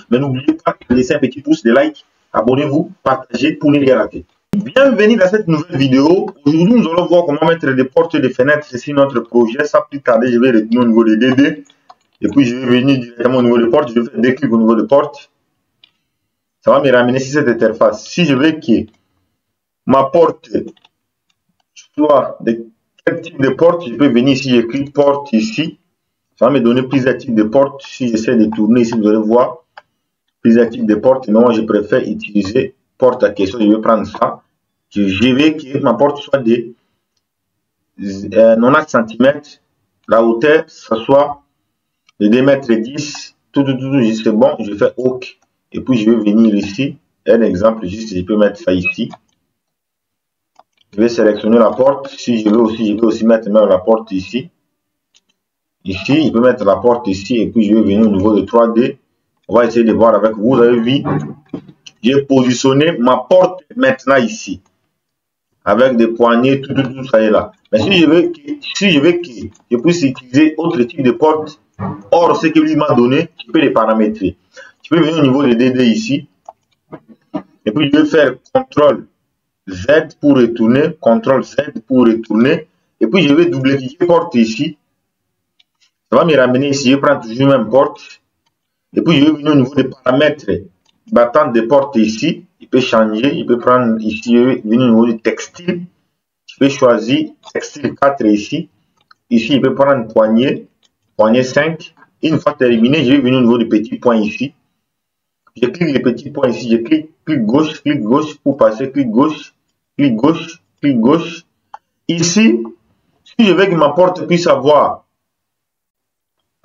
Mais n'oubliez pas de laisser un petit pouce, de like, abonnez-vous, partagez pour ne rien rater. Bienvenue dans cette nouvelle vidéo. Aujourd'hui, nous allons voir comment mettre des portes et des fenêtres sur notre projet. Sans plus tarder, je vais retourner au niveau des DD. Et puis, je vais venir directement au niveau des portes. Je vais faire des clics au niveau des portes. Ça va me ramener sur cette interface. Si je veux que ma porte soit de quel type de porte, je peux venir ici, j'écris porte ici. Ça va me donner plusieurs types de portes. Si j'essaie de tourner ici, vous allez voir plusieurs types de portes. Non, je préfère utiliser porte à question. Je vais prendre ça. Je veux que ma porte soit de 90 cm. La hauteur, ça soit de 2,10 m. Tout, c'est bon. Je fais OK. Et puis, je vais venir ici. Un exemple, juste, je peux mettre ça ici. Je vais sélectionner la porte. Si je veux aussi mettre même la porte ici. Ici, je peux mettre la porte ici. Et puis, je vais venir au niveau de 3D. On va essayer de voir avec vous. Vous avez vu, j'ai positionné ma porte maintenant ici. Avec des poignées, tout ça est là. Mais si je veux que je puisse utiliser autre type de porte, hors ce que lui m'a donné, je peux les paramétrer. Je peux venir au niveau de DD ici. Et puis je vais faire CTRL Z pour retourner, CTRL Z pour retourner. Et puis je vais double-cliquer porte ici. Ça va me ramener ici. Je prends toujours la même porte. Et puis je vais venir au niveau des paramètres battant des portes ici. Il peut changer, il peut prendre ici, je vais venir au niveau du textile. Je vais choisir textile 4 ici. Ici, je peux prendre poignée 5. Une fois terminé, je vais venir au niveau du petit point ici. Je clique les petits points ici, je clique gauche pour passer, clic gauche. Ici, si je veux que ma porte puisse avoir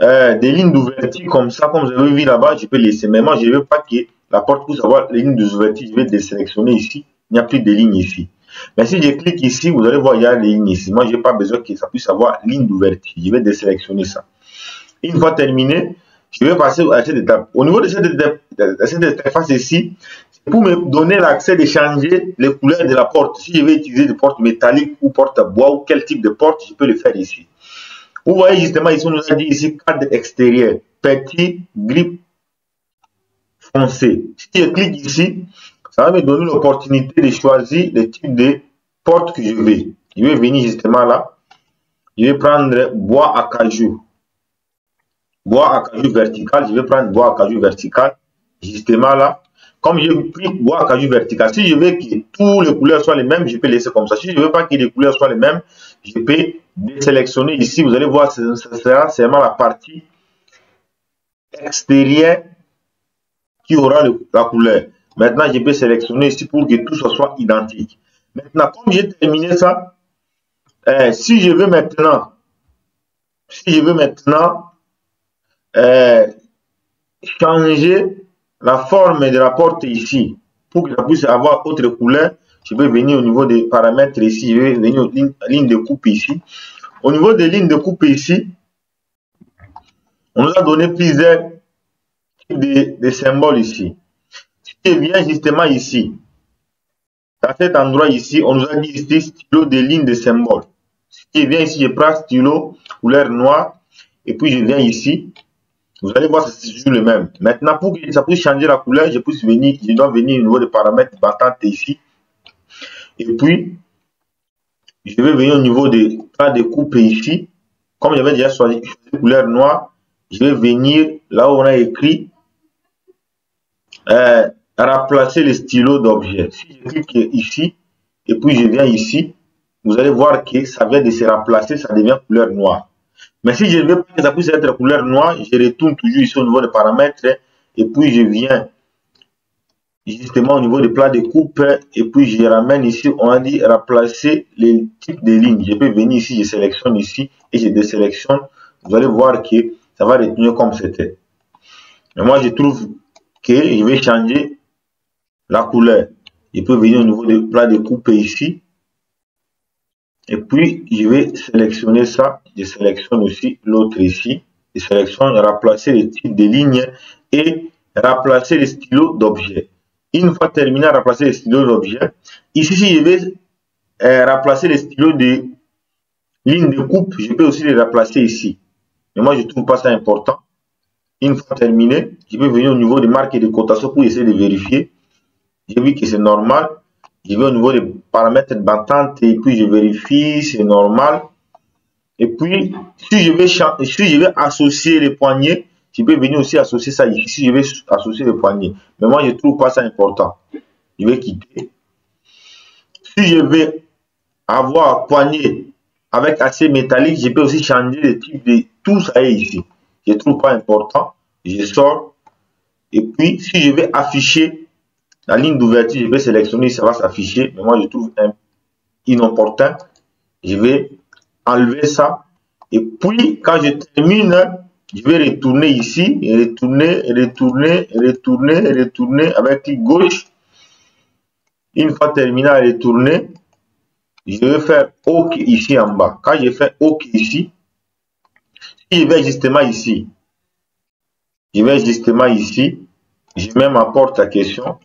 des lignes d'ouverture comme ça, comme vous avez vu là-bas, je peux laisser. Mais moi, je ne veux pas que la porte puisse avoir les lignes d'ouverture. Je vais désélectionner ici. Il n'y a plus de lignes ici. Mais si je clique ici, vous allez voir, il y a des lignes ici. Moi, je n'ai pas besoin que ça puisse avoir ligne d'ouverture. Je vais désélectionner ça. Une fois terminé, je vais passer à cette étape. Au niveau de cette interface ici, c'est pour me donner l'accès de changer les couleurs de la porte. Si je vais utiliser des portes métalliques ou portes à bois ou quel type de porte, je peux le faire ici. Vous voyez justement ici, on nous a dit ici cadre extérieur, petit, gris foncé. Si je clique ici, ça va me donner l'opportunité de choisir le type de porte que je veux. Je vais venir justement là. Je vais prendre bois à cajou. Bois à cajou vertical. Je vais prendre bois à cajou vertical. Justement là. Comme je pris bois à cajou vertical, si je veux que toutes les couleurs soient les mêmes, je peux laisser comme ça. Si je ne veux pas que les couleurs soient les mêmes, je peux désélectionner ici. Vous allez voir, ce sera seulement la partie extérieure qui aura la couleur. Maintenant, je peux sélectionner ici pour que tout soit identique. Maintenant, comme j'ai terminé ça, si je veux maintenant changer la forme de la porte ici, pour que ça puisse avoir autre couleur, je vais venir au niveau des paramètres ici, je vais venir aux lignes de coupe ici. Au niveau des lignes de coupe ici, on nous a donné plusieurs types de symboles ici. Si je viens justement ici, à cet endroit ici, on nous a dit ici stylo de lignes de symboles. Si je viens ici, je prends stylo couleur noire et puis je viens ici. Vous allez voir, c'est toujours le même. Maintenant, pour que ça puisse changer la couleur, je dois venir au niveau des paramètres battantes ici. Et puis, je vais venir au niveau des cas de coupe ici. Comme j'avais déjà choisi couleur noire, je vais venir là où on a écrit remplacer les stylos d'objet. Si je clique ici, et puis je viens ici, vous allez voir que ça vient de se remplacer, ça devient couleur noire. Mais si je ne veux pas que ça puisse être couleur noire, je retourne toujours ici au niveau des paramètres, et puis je viens justement au niveau des plats de coupe, et puis je ramène ici, on a dit remplacer les types de lignes. Je peux venir ici, je sélectionne ici, et je désélectionne. Vous allez voir que ça va retenir comme c'était. Mais moi, je trouve que je vais changer la couleur. Je peux venir au niveau des plats de coupe ici. Et puis, je vais sélectionner ça. Je sélectionne aussi l'autre ici. Je sélectionne remplacer les types de lignes et remplacer les stylos d'objet. Une fois terminé à remplacer les stylos d'objet, ici, si je vais remplacer les stylos de lignes de coupe, je peux aussi les remplacer ici. Mais moi, je ne trouve pas ça important. Une fois terminé, je vais venir au niveau des marques et des cotations pour essayer de vérifier. J'ai vu que c'est normal. Je vais au niveau des paramètres battantes et puis je vérifie, c'est normal. Et puis, si je vais associer les poignées, je peux venir aussi associer ça ici. Si je vais associer les poignées. Mais moi, je ne trouve pas ça important. Je vais quitter. Si je vais avoir poignée avec acier métallique, je peux aussi changer le type de tout ça est ici. Je ne trouve pas important. Je sors. Et puis, si je vais afficher la ligne d'ouverture, je vais sélectionner, ça va s'afficher. Mais moi, je trouve inopportun. Je vais enlever ça. Et puis, quand je termine, je vais retourner ici, et retourner avec clic gauche. Une fois terminé à retourner, je vais faire OK ici en bas. Quand je fais OK ici, je vais justement ici. Je mets ma porte à question.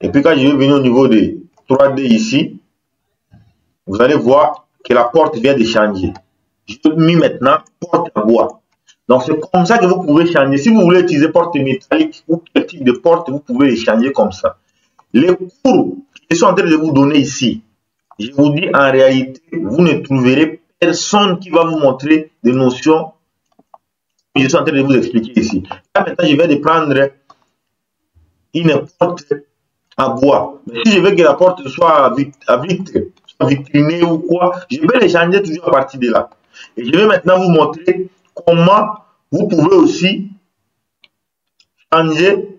Et puis quand je vais venir au niveau de 3D ici, vous allez voir que la porte vient de changer. Je vais mis maintenant porte en bois. Donc c'est comme ça que vous pouvez changer. Si vous voulez utiliser porte métallique ou quel type de porte, vous pouvez les changer comme ça. Les cours que je suis en train de vous donner ici, je vous dis en réalité, vous ne trouverez personne qui va vous montrer des notions que je suis en train de vous expliquer ici. Là maintenant, je vais prendre une porte à bois. Mais si je veux que la porte soit à vitre, soit vitrinée ou quoi, je vais les changer toujours à partir de là. Et je vais maintenant vous montrer comment vous pouvez aussi changer,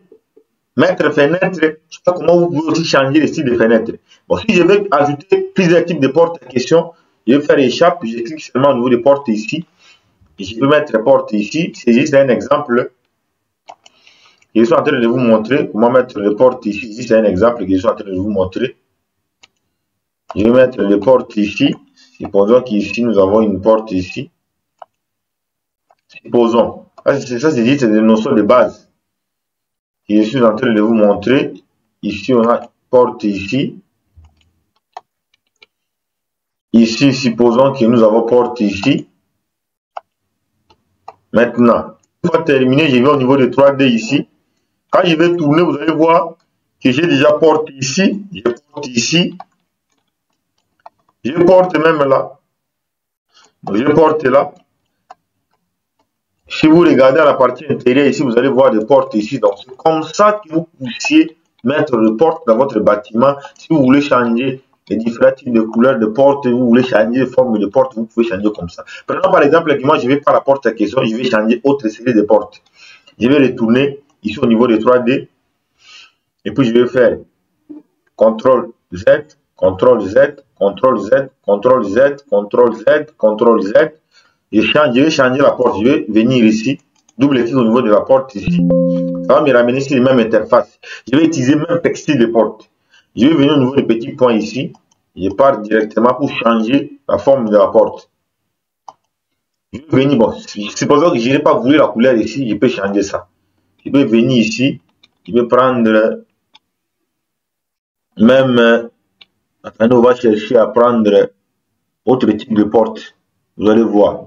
mettre fenêtre, je sais pas comment vous pouvez aussi changer le style de fenêtre. Bon, si je veux ajouter plusieurs types de portes à question, je vais faire échappe, je clique seulement au niveau des portes ici. Et je peux mettre porte ici, c'est juste un exemple. Je suis en train de vous montrer comment mettre les portes ici. Ici, c'est un exemple que je suis en train de vous montrer. Je vais mettre les portes ici. Supposons qu'ici, nous avons une porte ici. Supposons. Ça, c'est des notions de base. Et je suis en train de vous montrer. Ici, on a une porte ici. Ici, supposons que nous avons porte ici. Maintenant, une fois terminé, je vais au niveau de 3D ici. Quand je vais tourner, vous allez voir que j'ai déjà porte ici. J'ai porte ici. Je porte même là. Je porte là. Si vous regardez à la partie intérieure ici, vous allez voir des portes ici. Donc, c'est comme ça que vous puissiez mettre des portes dans votre bâtiment. Si vous voulez changer les différents types de couleurs de portes, vous voulez changer les formes de portes, vous pouvez changer comme ça. Prenons par exemple que moi, je vais pas la porte à question, je vais changer autre série de portes. Je vais retourner ici au niveau de 3D. Et puis, je vais faire CTRL Z, CTRL Z, CTRL Z, CTRL Z, CTRL Z, CTRL Z. Je vais changer la porte. Je vais venir ici, double clic au niveau de la porte ici. Ça va me ramener sur les mêmes interfaces. Je vais utiliser le même textile de porte. Je vais venir au niveau des petits points ici. Je pars directement pour changer la forme de la porte. Je vais venir, bon, supposons que je n'ai pas voulu la couleur ici, je peux changer ça. Je vais venir ici, je vais prendre même, attendez, on va chercher à prendre autre type de porte. Vous allez voir.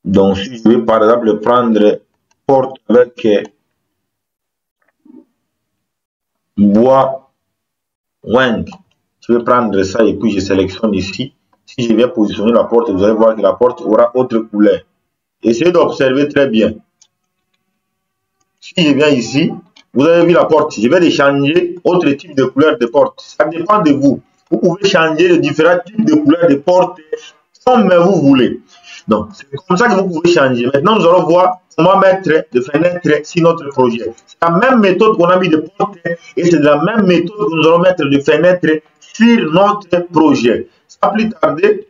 Donc, si je vais par exemple prendre porte avec bois wing, je vais prendre ça et puis je sélectionne ici. Si je viens positionner la porte, vous allez voir que la porte aura autre couleur. Essayez d'observer très bien. Si je viens ici, vous avez vu la porte. Je vais les changer autre type de couleur de porte. Ça dépend de vous. Vous pouvez changer les différents types de couleurs de porte comme vous voulez. Donc, c'est comme ça que vous pouvez changer. Maintenant, nous allons voir comment mettre des fenêtres sur notre projet. C'est la même méthode qu'on a mis de porte et c'est la même méthode que nous allons mettre des fenêtres sur notre projet. Sans plus tarder,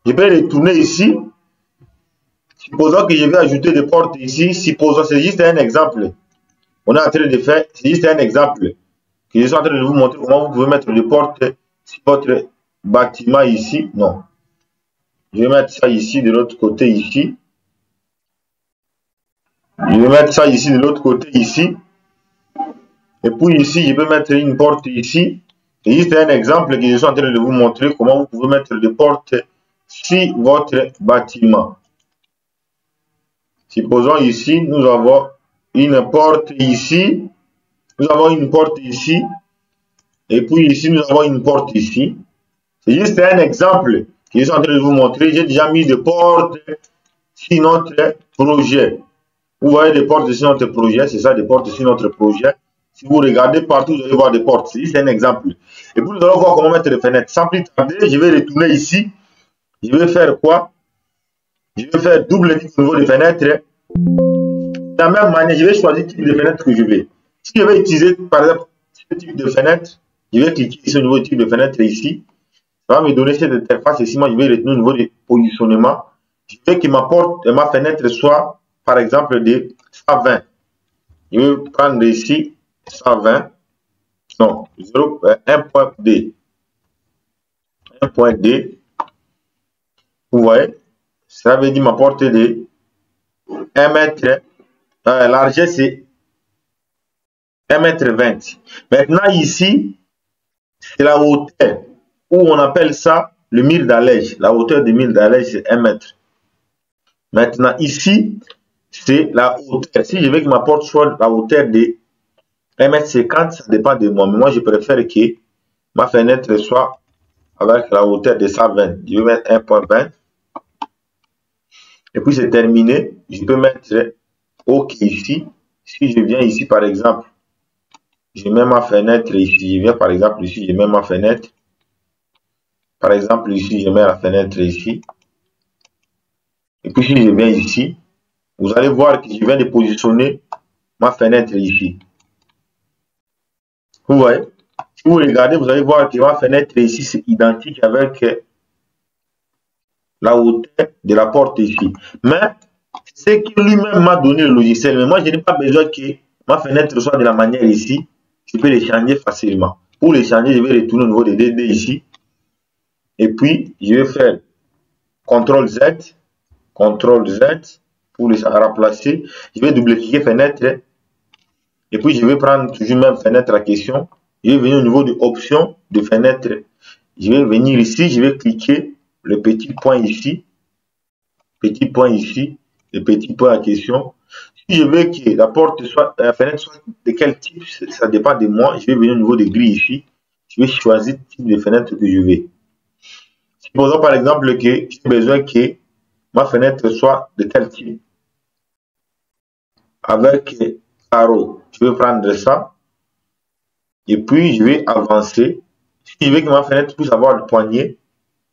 je vais retourner ici. Supposons que je vais ajouter des portes ici. Supposons, c'est juste un exemple. On est en train de faire, c'est juste un exemple que je suis en train de vous montrer comment vous pouvez mettre des portes sur votre bâtiment ici. Non. Je vais mettre ça ici de l'autre côté ici. Je vais mettre ça ici de l'autre côté ici. Et puis ici, je vais mettre une porte ici. Et juste un exemple que je suis en train de vous montrer comment vous pouvez mettre des portes sur votre bâtiment. Supposons ici, nous avons une porte ici. Nous avons une porte ici. Et puis ici, nous avons une porte ici. C'est juste un exemple que je suis en train de vous montrer. J'ai déjà mis des portes sur notre projet. Vous voyez des portes sur notre projet. C'est ça, des portes sur notre projet. Si vous regardez partout, vous allez voir des portes. C'est un exemple. Et puis, nous allons voir comment mettre les fenêtres. Sans plus tarder, je vais retourner ici. Je vais faire quoi? Je vais faire double clic au niveau des fenêtres. De la même manière, je vais choisir le type de fenêtre que je veux. Si je vais utiliser, par exemple, ce type de fenêtre, je vais cliquer ici au niveau du type de fenêtre ici. Ça va me donner cette interface ici. Moi, je vais retenir au niveau du positionnement. Je veux que ma fenêtre soit, par exemple, de 120. Je vais prendre ici 120. Non, 1.D. 1.D. Vous voyez, ça veut dire ma portée de 1 mètre. Largeur, c'est 1 m 20. Maintenant, ici, c'est la hauteur, où on appelle ça le mur d'allège. La hauteur du mur d'allège, c'est 1 mètre. Maintenant, ici, c'est la hauteur. Si je veux que ma porte soit la hauteur de 1,50 m, ça dépend de moi. Mais moi, je préfère que ma fenêtre soit avec la hauteur de 120. Je vais mettre 1.20. Et puis, c'est terminé. Je peux mettre OK ici. Si je viens ici, par exemple, je mets ma fenêtre ici. Je viens, par exemple, ici, je mets ma fenêtre. Par exemple, ici, je mets la fenêtre ici. Et puis, si je viens ici, vous allez voir que je viens de positionner ma fenêtre ici. Vous voyez? Si vous regardez, vous allez voir que ma fenêtre ici, c'est identique avec la hauteur de la porte ici. Mais, c'est que lui-même m'a donné le logiciel. Mais moi, je n'ai pas besoin que ma fenêtre soit de la manière ici. Je peux les changer facilement. Pour les changer, je vais retourner au niveau de DD ici. Et puis, je vais faire CTRL Z. CTRL Z pour les remplacer. Je vais double-cliquer fenêtre. Et puis, je vais prendre toujours même fenêtre à question. Je vais venir au niveau de options de fenêtre. Je vais venir ici. Je vais cliquer le petit point ici. Petit point ici. Le petit point à question. Si je veux que la porte soit, la fenêtre soit de quel type, ça dépend de moi. Je vais venir au niveau de grilles ici. Je vais choisir le type de fenêtre que je veux. Supposons par exemple que j'ai besoin que ma fenêtre soit de tel type. Avec carreau, je vais prendre ça. Et puis, je vais avancer. Si je veux que ma fenêtre puisse avoir le poignet,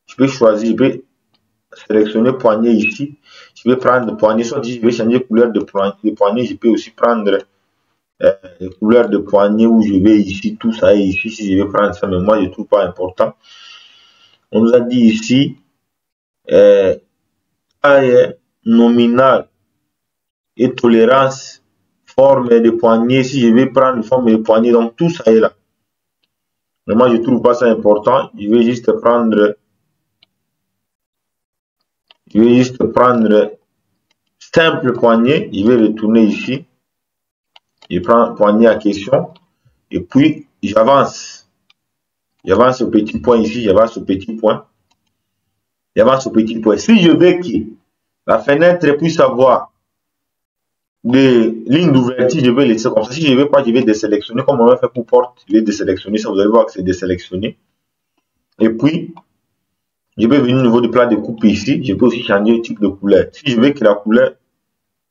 je vais choisir, je vais sélectionner poignet ici. Je vais prendre le poignet. Soit je vais changer de couleur de poignet. Je peux aussi prendre couleur de poignet où je vais ici. Tout ça est ici. Si je vais prendre ça, mais moi, je ne trouve pas important. On nous a dit ici, taille nominale et tolérance, forme de poignet. Si je vais prendre forme de poignet, donc tout ça est là. Mais moi, je ne trouve pas ça important. Je vais juste prendre simple poignet. Je vais retourner ici. Je prends poignet à question. Et puis, j'avance. J'avance au petit point ici. J'avance au petit point. J'avance au petit point. Si je veux que la fenêtre puisse avoir des lignes d'ouverture, je vais laisser comme ça. Si je ne veux pas, je vais désélectionner. Comme on va faire pour porte, je vais désélectionner ça. Vous allez voir que c'est désélectionné. Et puis, je vais venir au niveau du plat de coupe ici. Je peux aussi changer le type de couleur. Si je veux que la couleur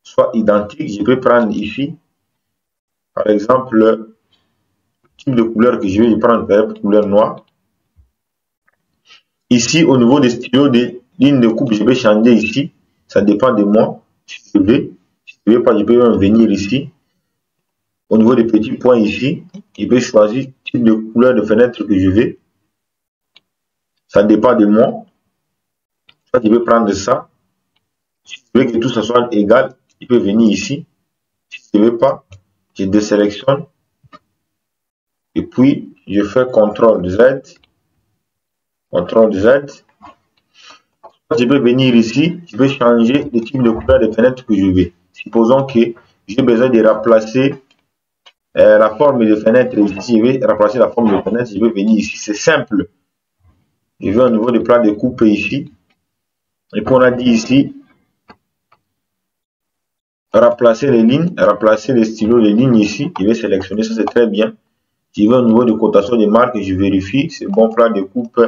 soit identique, je peux prendre ici, par exemple, le type de couleur que je vais prendre, par exemple, couleur noire. Ici, au niveau des stylos de lignes de coupe, je vais changer ici. Ça dépend de moi. Si je veux. Si je ne veux pas, je peux même venir ici. Au niveau des petits points ici, je vais choisir le type de couleur de fenêtre que je veux. Ça dépend de moi. Soit je vais prendre ça. Si je veux que tout ça soit égal, je peux venir ici. Si je ne veux pas, je désélectionne. Et puis, je fais CTRL Z. CTRL Z. Je peux venir ici. Je vais changer le type de couleur de fenêtre que je veux. Supposons que j'ai besoin de remplacer la forme de fenêtre ici. Je vais remplacer la forme de fenêtre. Je vais venir ici. C'est simple. Je vais au niveau du plat de coupe ici. Et puis on a dit ici, remplacer les lignes, remplacer les stylos, les lignes ici. Je vais sélectionner, ça c'est très bien. Je vais au niveau de cotation de marque, je vérifie, c'est bon, plan de coupe,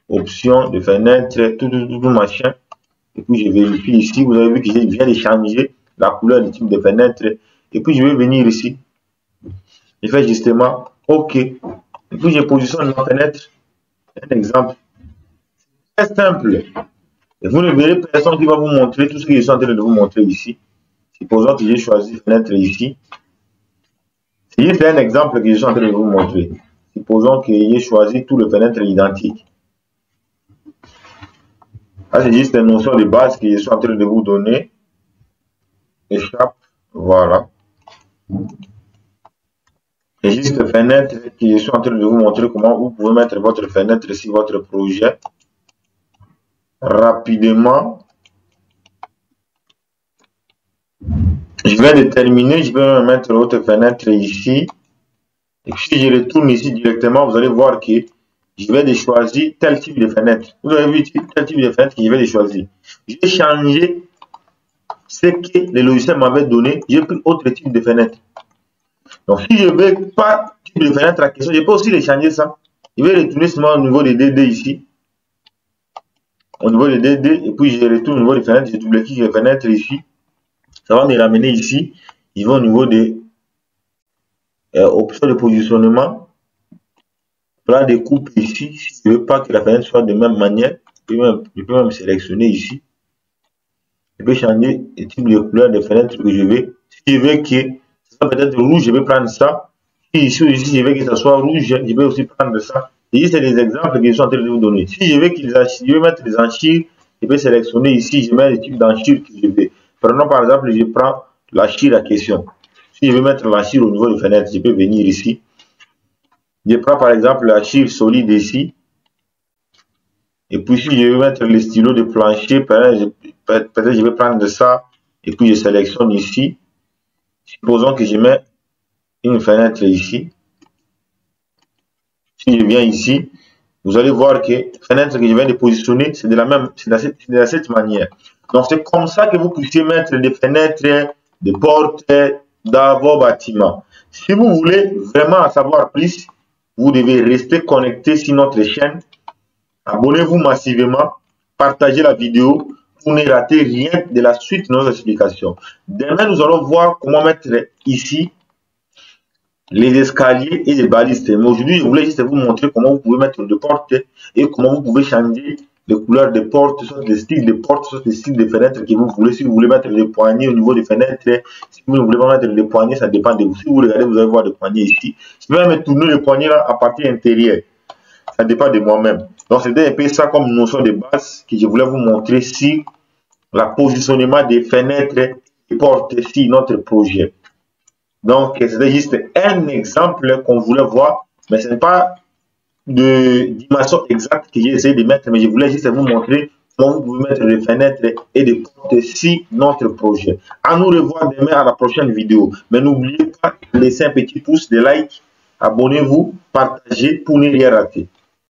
option de fenêtre, tout machin. Et puis je vérifie ici, vous avez vu que je viens de changer la couleur du type de fenêtre. Et puis je vais venir ici. Je fais justement OK. Et puis je positionne ma fenêtre. Un exemple. Très simple. Et vous ne verrez personne qui va vous montrer tout ce que je suis en train de vous montrer ici. Supposons que j'ai choisi fenêtre ici. C'est un exemple que je suis en train de vous montrer. Supposons que j'ai choisi tout le fenêtre identique. Là, c'est juste une notion de base que je suis en train de vous donner. Échappe. Voilà. C'est juste fenêtre que je suis en train de vous montrer comment vous pouvez mettre votre fenêtre sur votre projet. Rapidement. Je vais déterminer, je vais mettre votre fenêtre ici. Et puis si je retourne ici directement, vous allez voir que je vais choisir tel type de fenêtre. Vous avez vu tel type de fenêtre que je vais choisir. Je vais changer ce que le logiciel m'avait donné. J'ai pris autre type de fenêtre. Donc si je ne veux pas type de fenêtre à question, je peux aussi les changer ça. Je vais retourner seulement au niveau des DD ici. Au niveau des DD, et puis je retourne au niveau des fenêtres, je double-clique les fenêtres ici. Ça va me ramener ici. Je vais au niveau des options de positionnement. Plan de coupe ici. Si je ne veux pas que la fenêtre soit de même manière, je peux même sélectionner ici. Je peux changer le type de couleur de fenêtre que je veux. Si je veux que ce soit peut-être rouge, je vais prendre ça. Si ici, je veux que ce soit rouge, je vais aussi prendre ça. Et c'est des exemples que je suis en train de vous donner. Si je veux mettre des enchères, je peux sélectionner ici, je mets le type d'enchères que je veux. Prenons par exemple, je prends l'enchère à question. Si je veux mettre l'enchère au niveau de fenêtre, je peux venir ici. Je prends par exemple l'enchère solide ici. Et puis si je veux mettre le stylo de plancher, peut-être je vais prendre ça. Et puis je sélectionne ici. Supposons que je mets une fenêtre ici. Si je viens ici, vous allez voir que la fenêtre que je viens de positionner, c'est de cette manière. Donc c'est comme ça que vous puissiez mettre des fenêtres, des portes dans vos bâtiments. Si vous voulez vraiment en savoir plus, vous devez rester connecté sur notre chaîne. Abonnez-vous massivement, partagez la vidéo pour ne rater rien de la suite de nos explications. Demain, nous allons voir comment mettre ici les escaliers et les balistes. Mais aujourd'hui, je voulais juste vous montrer comment vous pouvez mettre des portes et comment vous pouvez changer les couleurs des portes, soit les styles de portes, soit les styles de fenêtres que vous voulez. Si vous voulez mettre des poignées au niveau des fenêtres, si vous ne voulez pas mettre des poignées, ça dépend de vous. Si vous regardez, vous allez voir des poignées ici. Je vais même tourner les poignées là à partir intérieure. Ça dépend de moi-même. Donc, c'était un peu ça comme notion de base que je voulais vous montrer sur le positionnement des fenêtres et portes sur notre projet. Donc, c'était juste un exemple qu'on voulait voir, mais ce n'est pas de dimension exacte que j'ai essayé de mettre, mais je voulais juste vous montrer comment vous pouvez mettre des fenêtres et des portes sur notre projet. À nous revoir demain à la prochaine vidéo. Mais n'oubliez pas de laisser un petit pouce, de like, abonnez-vous, partagez pour ne rien rater.